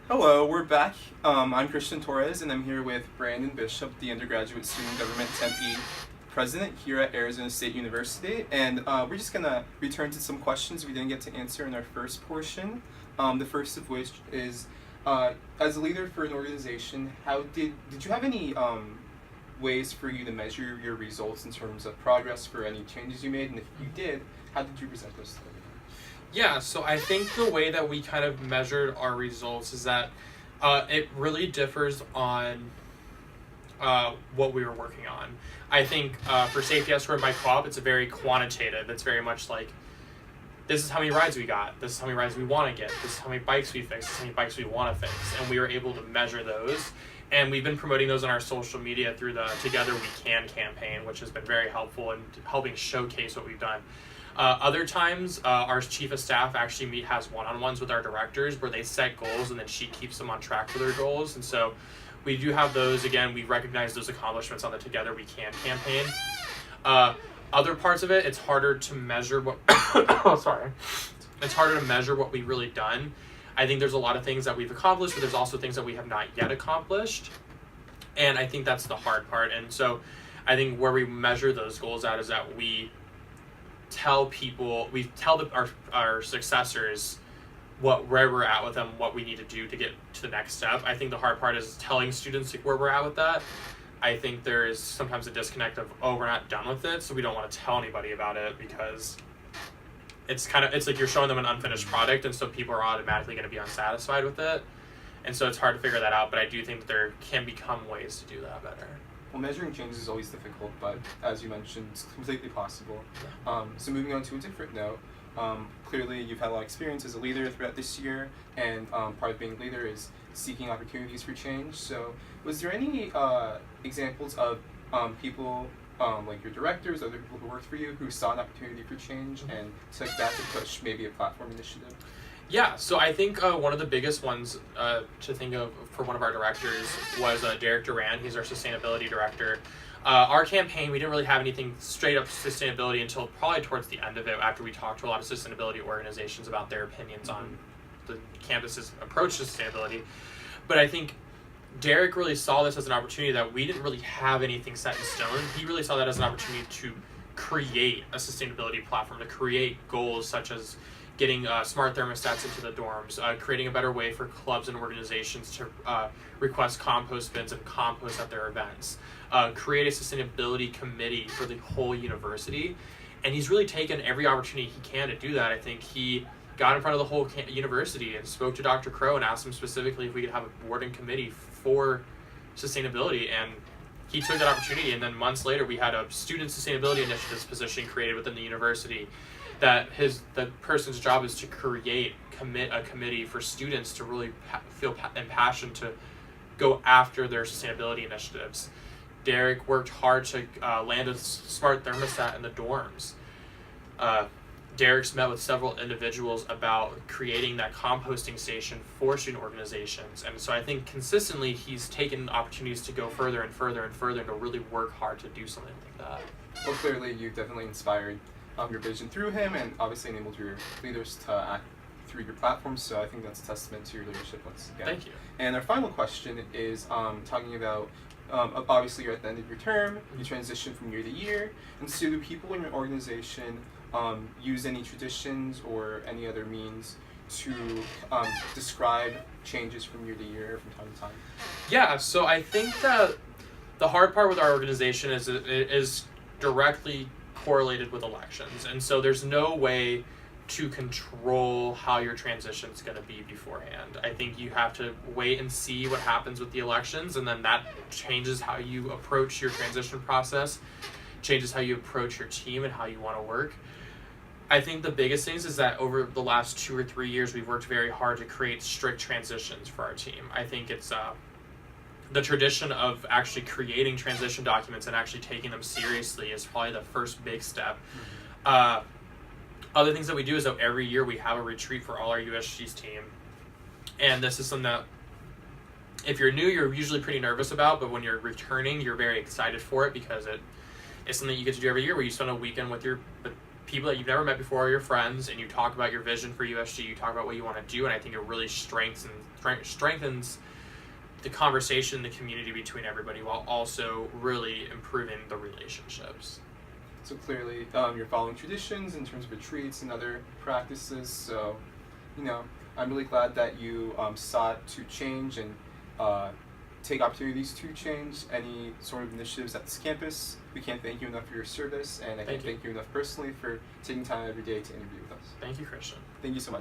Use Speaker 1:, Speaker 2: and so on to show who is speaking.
Speaker 1: Hello, we're back. I'm Cristian Torres, and I'm here with Brandon Bishop, the Undergraduate Student Government Tempe president here at Arizona State University. And we're just going to return to some questions we didn't get to answer in our first portion. The first of which is, as a leader for an organization, how did you have any ways for you to measure your results in terms of progress for any changes you made? And if you did, how did you present those to everyone?
Speaker 2: Yeah, so I think the way that we kind of measured our results is that it really differs on what we were working on. I think for Safety Escort by Co-op, it's a very quantitative. It's very much like, this is how many rides we got, this is how many rides we want to get, this is how many bikes we fixed, this is how many bikes we want to fix. And we were able to measure those. And we've been promoting those on our social media through the Together We Can campaign, which has been very helpful in helping showcase what we've done. Other times, our chief of staff actually has one-on-ones with our directors where they set goals and then she keeps them on track for their goals. And so we do have those. Again, we recognize those accomplishments on the Together We Can campaign. Other parts of it, it's harder to measure what it's harder to measure what we've really done. I think there's a lot of things that we've accomplished, but there's also things that we have not yet accomplished. And I think that's the hard part. And so I think where we measure those goals at is that we tell our successors where we're at with them, what we need to do to get to the next step. I think the hard part is telling students where we're at with that. I think there is sometimes a disconnect of, we're not done with it, so we don't want to tell anybody about it because it's like you're showing them an unfinished product, and so people are automatically going to be unsatisfied with it. And so it's hard to figure that out, but I do think that there can become ways to do that better.
Speaker 1: Well, measuring change is always difficult, but as you mentioned, it's completely possible. So moving on to a different note, clearly you've had a lot of experience as a leader throughout this year, and part of being a leader is seeking opportunities for change. So was there any examples of people, like your directors, other people who worked for you, who saw an opportunity for change and took that to push maybe a platform initiative?
Speaker 2: Yeah, so I think one of the biggest ones to think of for one of our directors was Derek Duran. He's our sustainability director. Our campaign, we didn't really have anything straight up sustainability until probably towards the end of it, after we talked to a lot of sustainability organizations about their opinions on the campus's approach to sustainability. But I think Derek really saw this as an opportunity that we didn't really have anything set in stone. He really saw that as an opportunity to create a sustainability platform, to create goals such as getting smart thermostats into the dorms, creating a better way for clubs and organizations to request compost bins and compost at their events, create a sustainability committee for the whole university. And he's really taken every opportunity he can to do that. I think he got in front of the whole university and spoke to Dr. Crow and asked him specifically if we could have a board and committee for sustainability. And he took that opportunity, and then months later we had a student sustainability initiatives position created within the university. That the person's job is to create a committee for students to really feel impassioned to go after their sustainability initiatives. Derek worked hard to land a smart thermostat in the dorms. Derek's met with several individuals about creating that composting station for student organizations. And so I think consistently he's taken opportunities to go further and further and further and to really work hard to do something like that.
Speaker 1: Well, clearly you've definitely inspired your vision through him, and obviously enabled your leaders to act through your platforms. So I think that's a testament to your leadership once again.
Speaker 2: Thank you.
Speaker 1: And our final question is talking about obviously you're at the end of your term, you transition from year to year, and so do people in your organization use any traditions or any other means to describe changes from year to year, from time to time?
Speaker 2: Yeah, so I think that the hard part with our organization is it is directly correlated with elections, and so there's no way to control how your transition is going to be beforehand. I think you have to wait and see what happens with the elections, and then that changes how you approach your transition process, changes how you approach your team and how you want to work. I think the biggest things is that over the last 2 or 3 years, we've worked very hard to create strict transitions for our team. I think it's the tradition of actually creating transition documents and actually taking them seriously is probably the first big step. Other things that we do is that every year we have a retreat for all our USG's team. And this is something that if you're new, you're usually pretty nervous about, but when you're returning, you're very excited for it because it's something that you get to do every year where you spend a weekend with people that you've never met before are your friends, and you talk about your vision for USG, you talk about what you want to do, and I think it really strengthens the conversation, the community between everybody, while also really improving the relationships.
Speaker 1: So clearly, you're following traditions in terms of retreats and other practices. So, I'm really glad that you sought to change and take opportunities to change any sort of initiatives at this campus. We can't thank you enough for your service, and I can't thank you enough personally for taking time every day to interview with us.
Speaker 2: Thank you, Cristian.
Speaker 1: Thank you so much.